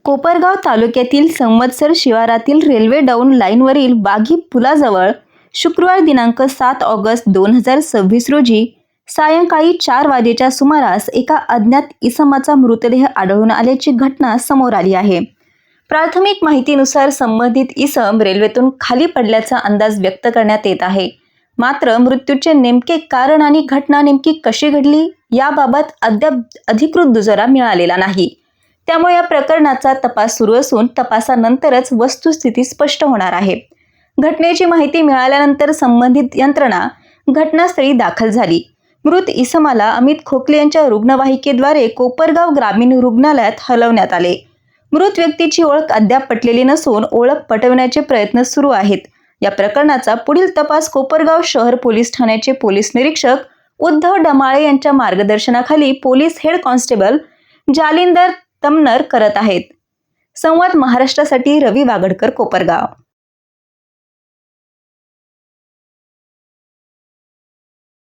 कोपरगाव तालुक्यातील संवत्सर शिवारातील रेल्वे डाऊन लाईनवरील बाघी पुलाजवळ शुक्रवार दिनांक 7 ऑगस्ट 2026 रोजी सायंकाळी 4 वाजेच्या सुमारास एका अज्ञात इसमाचा मृतदेह आढळून आल्याची घटना समोर आली आहे। प्राथमिक माहितीनुसार संबंधित इसम रेल्वेतून खाली पडल्याचा अंदाज व्यक्त करण्यात येत आहे। मात्र मृत्यूचे नेमके कारण आणि घटना नेमकी कशी घडली याबाबत अद्याप अधिकृत दुजोरा मिळालेला नाही। त्यामुळे या प्रकरणाचा तपास सुरू असून तपासानंतरच वस्तुस्थिती स्पष्ट होणार आहे। घटनेची माहिती मिळाल्यानंतर संबंधित यंत्रणा घटनास्थळी दाखल झाली। मृत इसमाला अमित खोकले यांच्या रुग्णवाहिकेद्वारे कोपरगाव ग्रामीण रुग्णालयात हलवण्यात आले। मृत व्यक्तीची ओळख अद्याप पटलेली नसून ओळख पटवण्याचे प्रयत्न सुरू आहेत। या प्रकरणाचा पुढील तपास कोपरगाव शहर पोलीस ठाण्याचे पोलीस निरीक्षक उद्धव डमाळे यांच्या मार्गदर्शनाखाली police head constable Jalinder Tamnar करत आहेत। संवाद महाराष्ट्रासाठी रवी वागडकर, कोपरगाव।